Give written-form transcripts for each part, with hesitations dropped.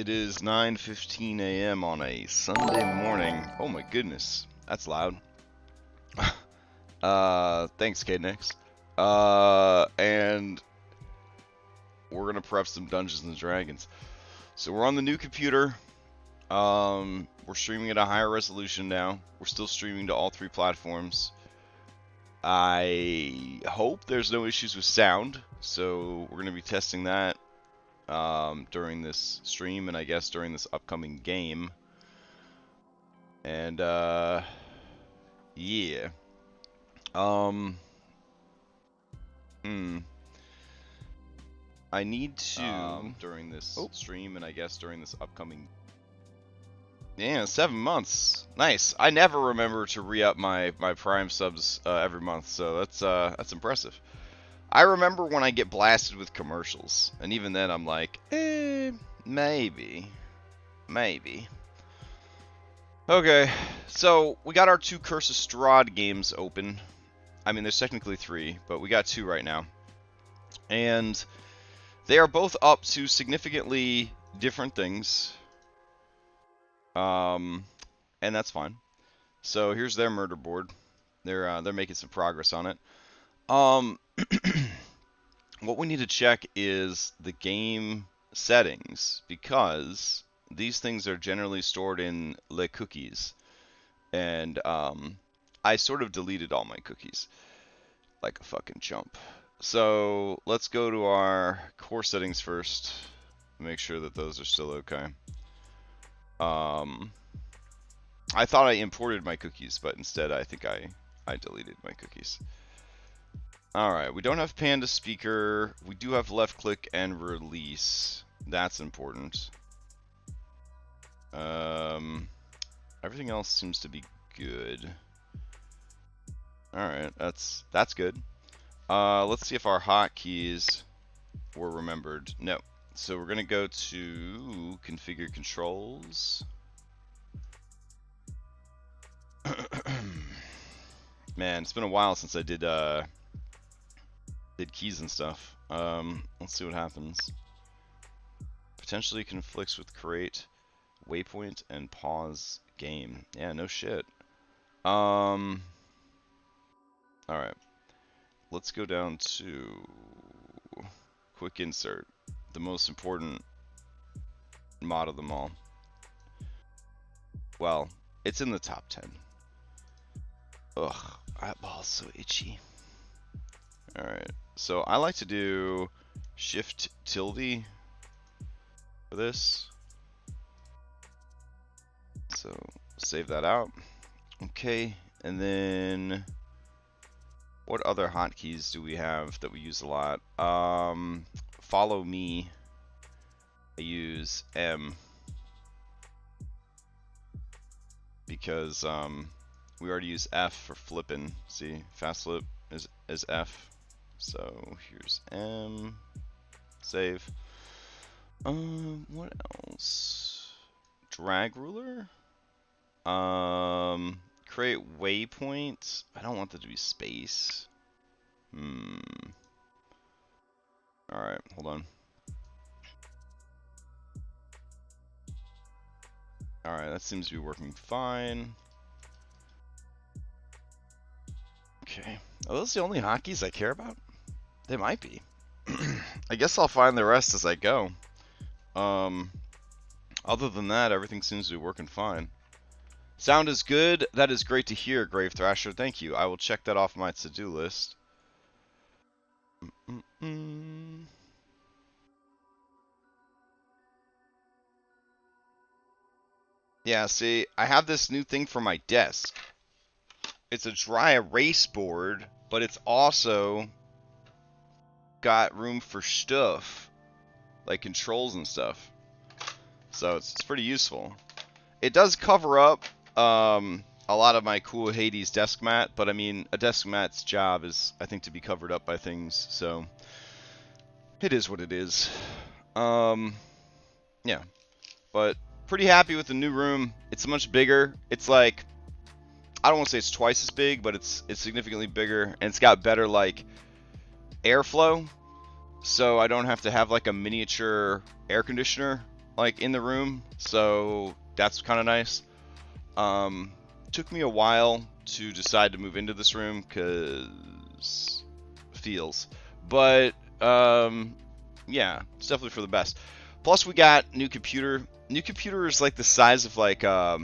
It is 9:15 a.m. on a Sunday morning. Oh my goodness, that's loud. Thanks, K-Nix. And we're gonna prep some Dungeons and Dragons. So we're on the new computer. We're streaming at a higher resolution now. We're still streaming to all 3 platforms. I hope there's no issues with sound, so we're gonna be testing that during this stream, and I guess during this upcoming game. And yeah. I need to during this stream, and I guess during this upcoming. Yeah, 7 months. Nice. I never remember to re-up my Prime subs every month, so that's impressive. I remember when I get blasted with commercials, and even then I'm like, maybe. Okay, so we got our 2 Curse of Strahd games open. I mean, there's technically 3, but we got 2 right now. And they are both up to significantly different things. And that's fine. So here's their murder board. They're making some progress on it. What we need to check is the game settings, because these things are generally stored in les cookies, and I sort of deleted all my cookies like a fucking chump. So let's go to our core settings first, make sure that those are still okay. I thought I imported my cookies, but instead I think I deleted my cookies. Alright, we don't have Panda Speaker. We do have left click and release. That's important. Everything else seems to be good. Alright, that's good. Let's see if our hotkeys were remembered. No. So we're gonna go to configure controls. Man, it's been a while since I did keys and stuff. Let's see what happens. Potentially conflicts with create waypoint and pause game. Yeah, no shit. Alright. Let's go down to quick insert. The most important mod of them all. Well, it's in the top 10. Ugh, eyeball's so itchy. Alright, so I like to do Shift tilde for this. So save that out. Okay, and then what other hotkeys do we have that we use a lot? Follow me. I use M because we already use F for flipping. See, fast flip is F. So here's M. Save. What else? Drag ruler. Create waypoint. I don't want that to be space. Alright, hold on. Alright, that seems to be working fine. Okay. Are those the only hotkeys I care about? They might be. I guess I'll find the rest as I go. Other than that, everything seems to be working fine. Sound is good. That is great to hear, Grave Thrasher. Thank you. I will check that off my to-do list. Yeah, see, I have this new thing for my desk. It's a dry erase board, but it's also got room for stuff, like controls and stuff. So it's pretty useful. It does cover up a lot of my cool Hades desk mat, but I mean, a desk mat's job is, I think, to be covered up by things, so it is what it is. Yeah, but pretty happy with the new room. It's much bigger. It's like, I don't want to say it's twice as big, but it's significantly bigger, and it's got better like airflow, so I don't have to have like a miniature air conditioner like in the room, so that's kind of nice. Took me a while to decide to move into this room because feels, but yeah, it's definitely for the best. Plus, we got new computer. New computer is like the size of like I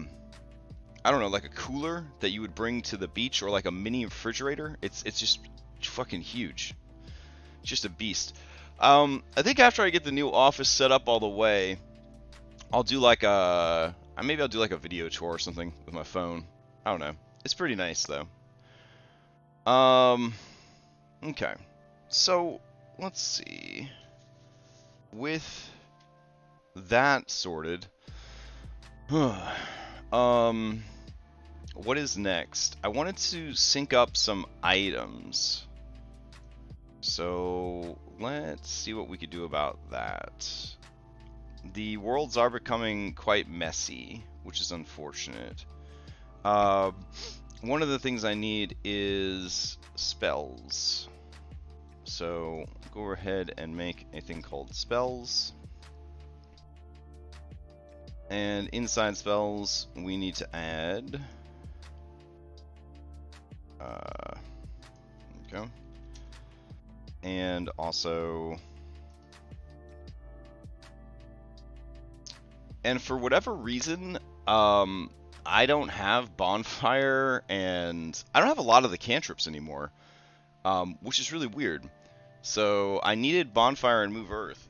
don't know, like a cooler that you would bring to the beach, or like a mini refrigerator. It's just fucking huge. It's just a beast. I think after I get the new office set up all the way, I'll do like maybe I'll do like a video tour or something with my phone. I don't know. It's pretty nice though. Okay. So let's see. With that sorted, what is next? I wanted to sync up some items. So let's see what we could do about that. The worlds are becoming quite messy, which is unfortunate. One of the things I need is spells. So go ahead and make a thing called spells. And inside spells, we need to add... okay. And also... And for whatever reason, I don't have Bonfire, and I don't have a lot of the cantrips anymore, which is really weird. So I needed Bonfire and Move Earth,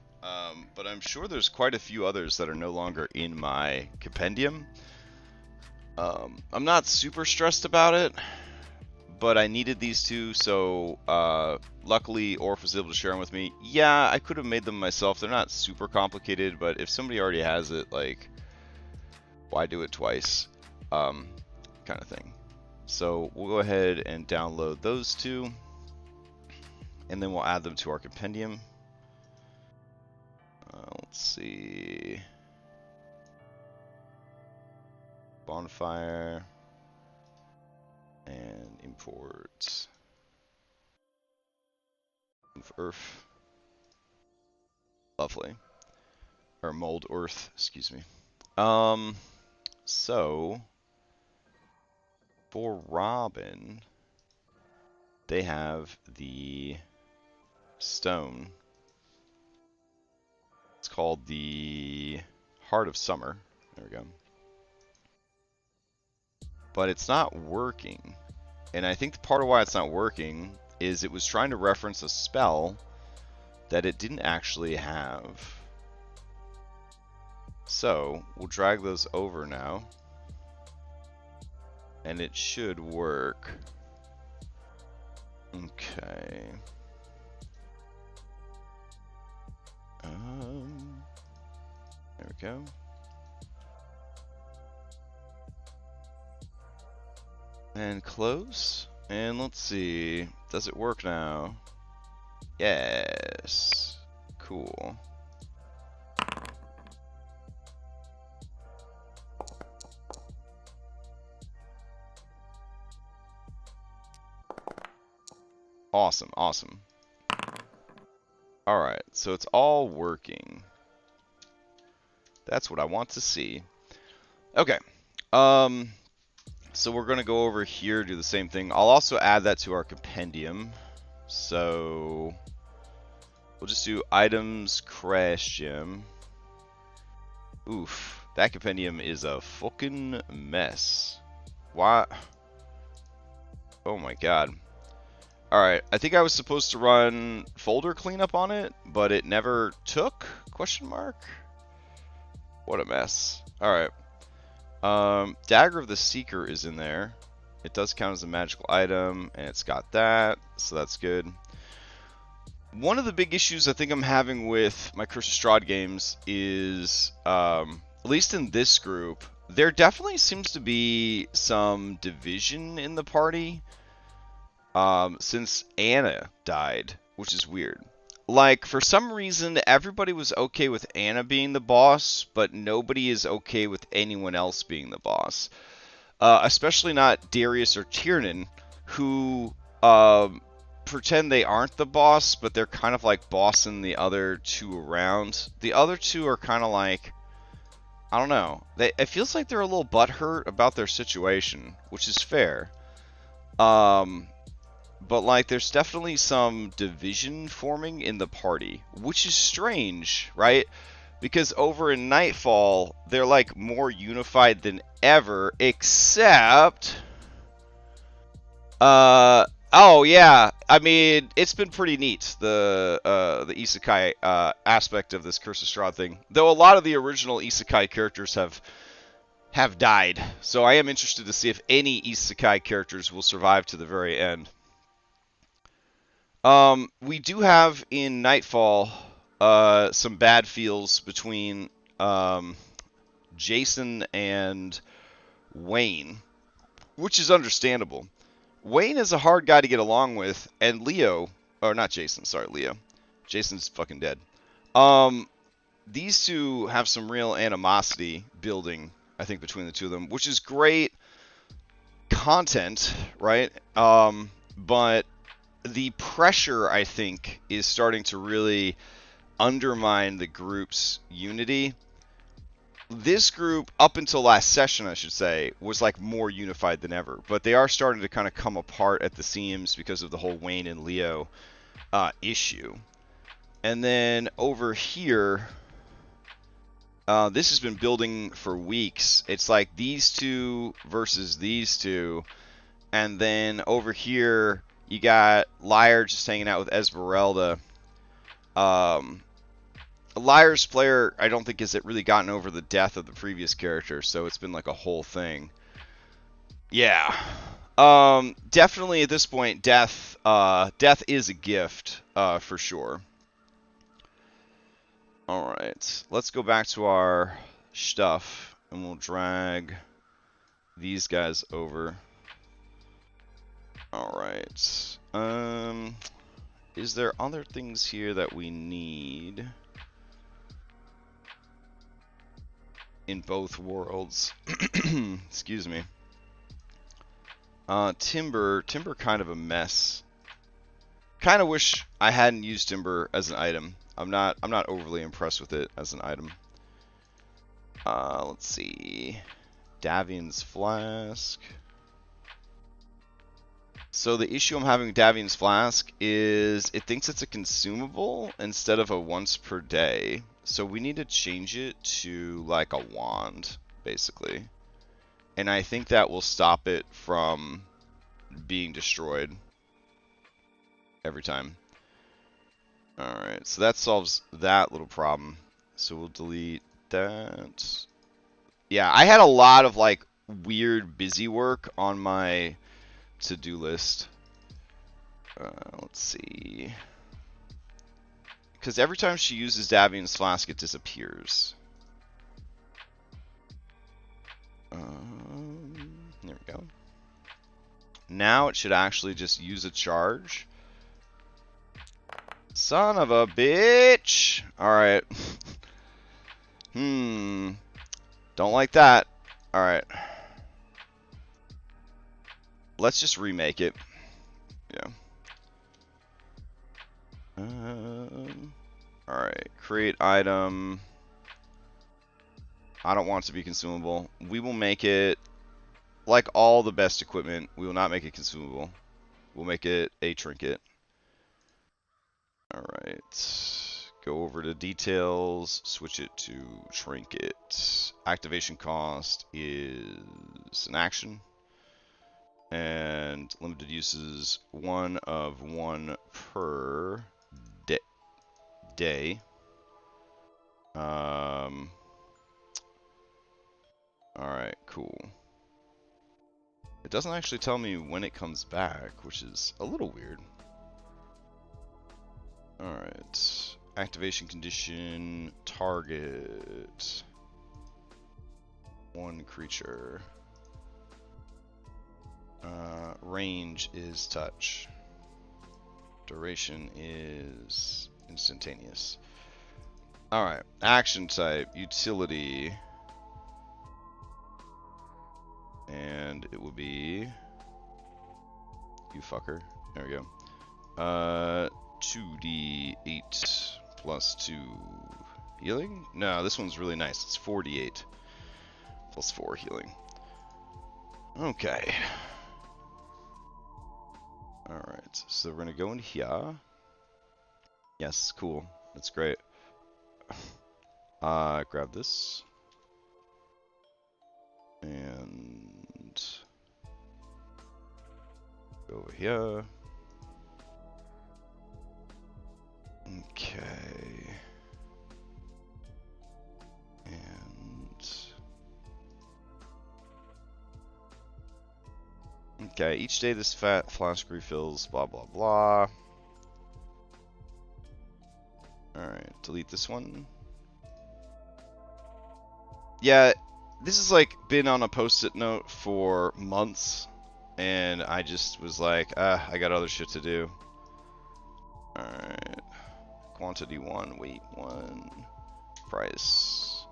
but I'm sure there's quite a few others that are no longer in my compendium. I'm not super stressed about it, but I needed these two, so luckily Orf was able to share them with me. Yeah, I could have made them myself. They're not super complicated, but if somebody already has it, like, why do it twice? Kind of thing. So we'll go ahead and download those two, and then we'll add them to our compendium. Let's see. Bonfire. And import Move Earth. Lovely. Or Mold Earth, excuse me. So for Robin, they have the stone. It's called the Heart of Summer. There we go. But it's not working. And I think the part of why it's not working is it was trying to reference a spell that it didn't actually have. So we'll drag those over now, and it should work. Okay. There we go. And close. And let's see. Does it work now? Yes. Cool. Awesome, awesome. Alright, so it's all working. That's what I want to see. Okay. So we're going to go over here, do the same thing. I'll also add that to our compendium. So we'll just do items crash gem. Oof, that compendium is a fucking mess. Why? Oh my god. Alright, I think I was supposed to run folder cleanup on it, but it never took? Question mark? What a mess. Alright. Dagger of the Seeker is in there. It does count as a magical item, and it's got that, so that's good. One of the big issues I think I'm having with my Curse of Strahd games is, at least in this group, there definitely seems to be some division in the party since Anna died, which is weird. Like, for some reason, everybody was okay with Anna being the boss, but nobody is okay with anyone else being the boss. Especially not Darius or Tiernan, who pretend they aren't the boss, but they're kind of like bossing the other two around. The other two are kind of like, I don't know. It feels like they're a little butthurt about their situation, which is fair. But like, there's definitely some division forming in the party, which is strange, right? Because over in Nightfall, they're like more unified than ever, except, oh yeah, I mean, it's been pretty neat, the Isekai aspect of this Curse of Strahd thing. Though a lot of the original Isekai characters have died, so I am interested to see if any Isekai characters will survive to the very end. We do have in Nightfall some bad feels between Jason and Wayne, which is understandable. Wayne is a hard guy to get along with, and Leo, or not Jason, sorry, Leo. Jason's fucking dead. These two have some real animosity building, I think, between the two of them, which is great content, right? But the pressure, I think, is starting to really undermine the group's unity. This group, up until last session, I should say, was like more unified than ever. But they are starting to kind of come apart at the seams because of the whole Wayne and Leo issue. And then over here, this has been building for weeks. It's like these two versus these two. And then over here, you got Liar just hanging out with Esmeralda. Liar's player, I don't think, has really gotten over the death of the previous character, so it's been like a whole thing. Yeah. Definitely at this point, death is a gift, for sure. Alright, let's go back to our stuff, and we'll drag these guys over. Alright. Is there other things here that we need in both worlds? Excuse me. Timber kind of a mess. Kind of wish I hadn't used timber as an item. I'm not overly impressed with it as an item. Let's see. Davian's Flask. So the issue I'm having with Davian's Flask is it thinks it's a consumable instead of a once per day. So we need to change it to like a wand, basically. And I think that will stop it from being destroyed every time. Alright, so that solves that little problem. So we'll delete that. Yeah, I had a lot of like weird busy work on my to-do list. Let's see. Because every time she uses Davian's Flask, it disappears. There we go. Now it should actually just use a charge. Son of a bitch! Alright. Don't like that. Alright. Let's just remake it. Yeah. Alright. Create item. I don't want it to be consumable. We will make it, like all the best equipment, we will not make it consumable. We'll make it a trinket. Alright. Go over to details. Switch it to trinket. Activation cost is an action. And limited uses 1 of 1 per day. Alright, cool. It doesn't actually tell me when it comes back, which is a little weird. Alright. Activation condition, target. 1 creature. Range is touch. Duration is instantaneous. Alright, action type, utility. And it will be... You fucker. There we go. 2d8 plus 2. Healing? No, this one's really nice. It's 48. Plus 4 healing. Okay. Alright, so we're gonna go in here. Yes, cool. That's great. Grab this. And go over here. Okay. And okay, each day this fat flask refills, blah blah blah. Alright, delete this one. Yeah, this has like been on a post-it note for months, and I just was like, I got other shit to do. Alright. Quantity 1, weight 1, price.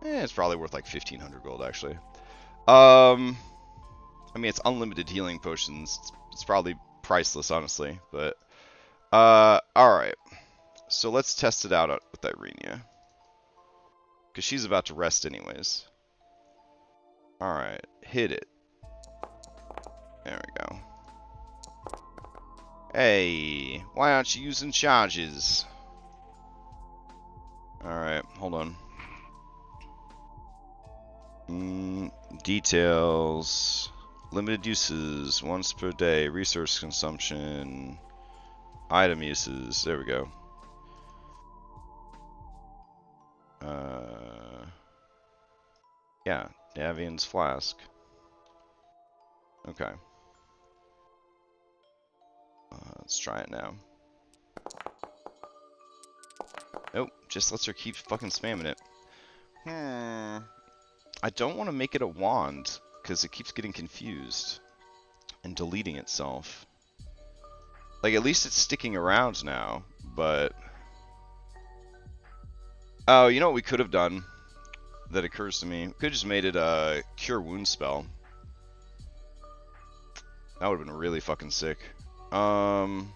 It's probably worth like 1,500 gold actually. I mean, it's unlimited healing potions. It's probably priceless, honestly, but alright. So let's test it out with Irenia. Because she's about to rest anyways. Alright, hit it. There we go. Hey, why aren't you using charges? Alright, hold on. Details. Limited uses, once per day. Resource consumption. Item uses, there we go. Yeah, Davian's flask. Okay. Let's try it now. Nope, just lets her keep fucking spamming it. I don't want to make it a wand, because it keeps getting confused and deleting itself. Like, at least it's sticking around now, but... Oh, you know what we could have done that occurs to me? We could have just made it a Cure Wounds spell. That would have been really fucking sick. Alright,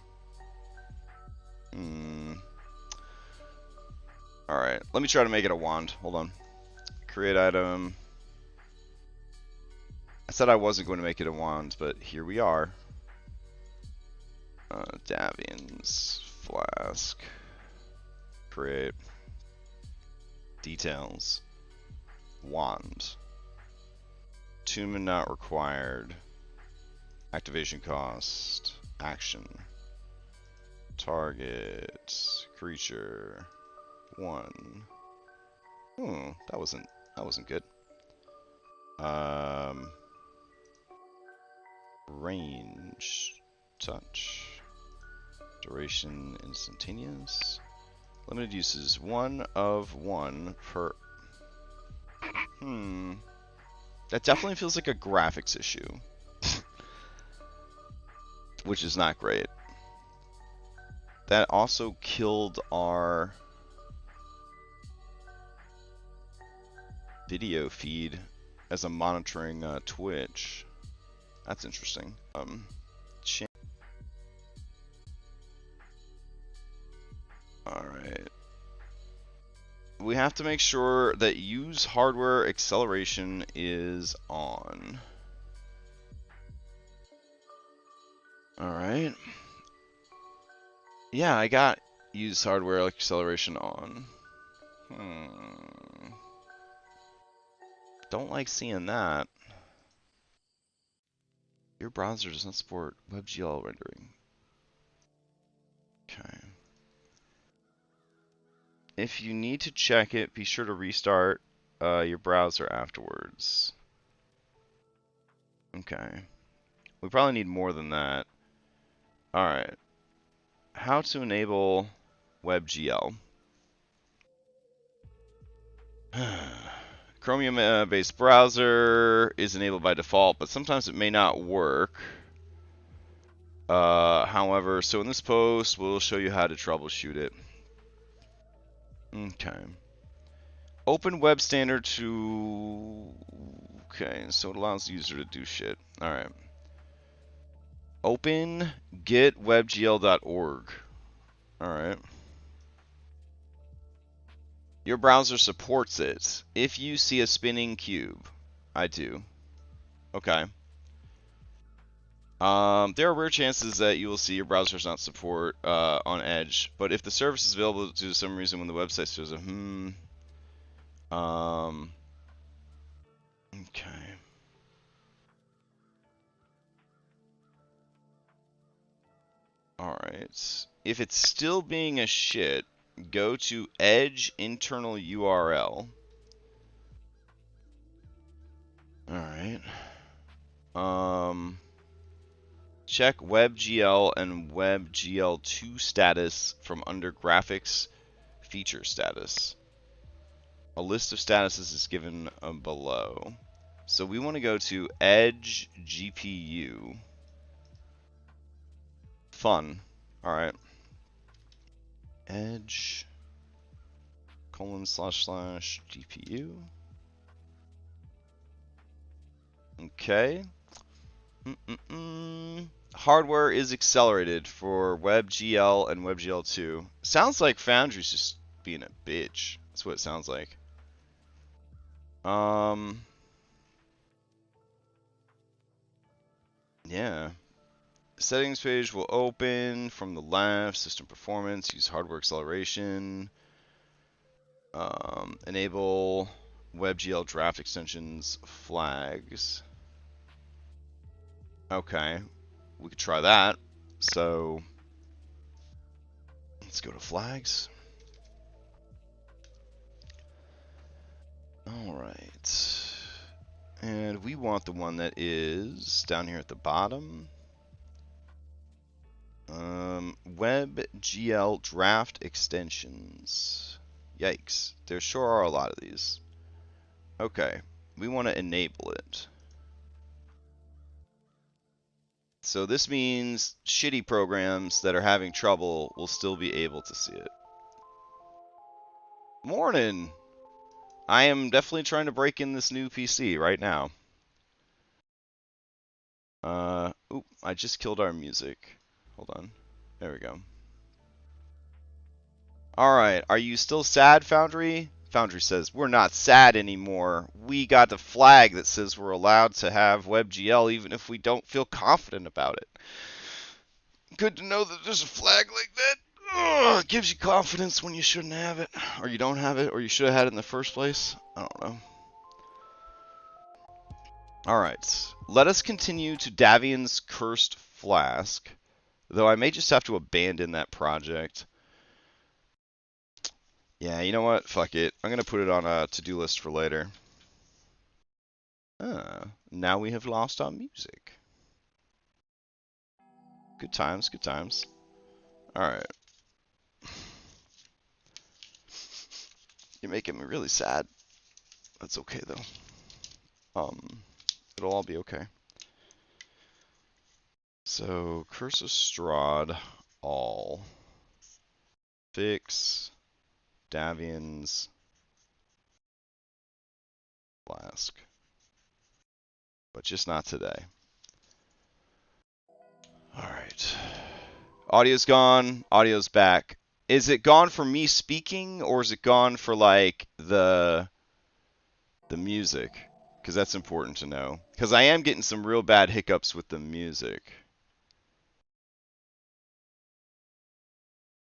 let me try to make it a wand. Hold on. Create item. I said I wasn't going to make it a wand, but here we are. Davian's flask. Create. Details. Wand. Attunement not required. Activation cost. Action. Target. Creature. 1. That wasn't good. Range. Touch. Duration instantaneous. Limited uses 1 of 1 per... That definitely feels like a graphics issue. Which is not great. That also killed our video feed as I'm monitoring Twitch. That's interesting. Alright. We have to make sure that use hardware acceleration is on. Alright. Yeah, I got use hardware acceleration on. Don't like seeing that. Your browser does not support WebGL rendering. Okay. If you need to check it, be sure to restart your browser afterwards. Okay. We probably need more than that. Alright. How to enable WebGL. Chromium-based browser is enabled by default, but sometimes it may not work. However, so in this post, we'll show you how to troubleshoot it. Okay. Open web standard to... Okay, so it allows the user to do shit. Alright. Open getwebgl.org. Alright. Your browser supports it. If you see a spinning cube, I do. Okay. There are rare chances that you will see your browser does not support on Edge, but if the service is available due to some reason when the website shows a okay. Alright. If it's still being a shit, go to Edge internal URL. Alright. Check WebGL and WebGL2 status from under graphics feature status. A list of statuses is given below. So we want to go to Edge GPU. Fun. Alright. Edge ://GPU. Okay. Hardware is accelerated for WebGL and WebGL2. Sounds like Foundry's just being a bitch. That's what it sounds like. Yeah. Settings page will open from the left. System performance. Use hardware acceleration. Enable WebGL draft extensions flags. Okay. We could try that. So let's go to flags. Alright. And we want the one that is down here at the bottom. WebGL draft extensions. Yikes. There sure are a lot of these. Okay. We want to enable it. So this means shitty programs that are having trouble will still be able to see it. Morning! I am definitely trying to break in this new PC right now. Oop, I just killed our music. Hold on. There we go. Alright, are you still sad, Foundry? Foundry says, we're not sad anymore. We got the flag that says we're allowed to have WebGL even if we don't feel confident about it. Good to know that there's a flag like that. It gives you confidence when you shouldn't have it. Or you don't have it, or you should have had it in the first place. I don't know. Alright, let us continue to Davian's Cursed Flask. Though I may just have to abandon that project. Yeah, you know what? Fuck it. I'm going to put it on a to-do list for later. Now we have lost our music. Good times, good times. Alright. You're making me really sad. That's okay, though. It'll all be okay. So, Curse of Strahd, all. Fix Davian's Flask. But just not today. Alright. Audio's gone, audio's back. Is it gone for me speaking, or is it gone for, like, the music? Because that's important to know. Because I am getting some real bad hiccups with the music.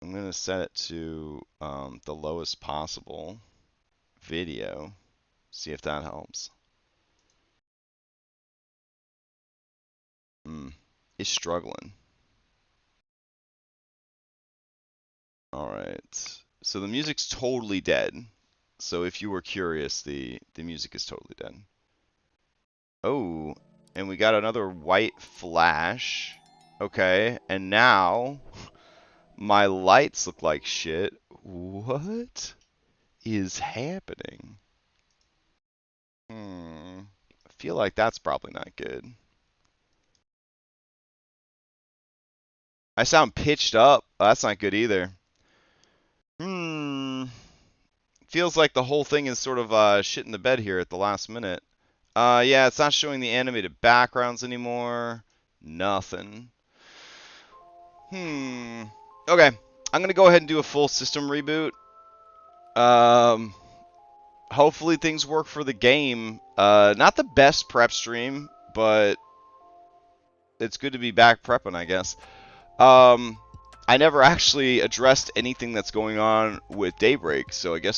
I'm going to set it to the lowest possible video. See if that helps. It's struggling. Alright. So the music's totally dead. So if you were curious, the music is totally dead. Oh, and we got another white flash. Okay, and now my lights look like shit. What is happening? I feel like that's probably not good. I sound pitched up. Oh, that's not good either. Feels like the whole thing is sort of shit in the bed here at the last minute. Yeah, it's not showing the animated backgrounds anymore. Nothing. Okay, I'm gonna go ahead and do a full system reboot. Hopefully things work for the game. Not the best prep stream, but it's good to be back prepping, I guess. I never actually addressed anything that's going on with Daybreak, so I guess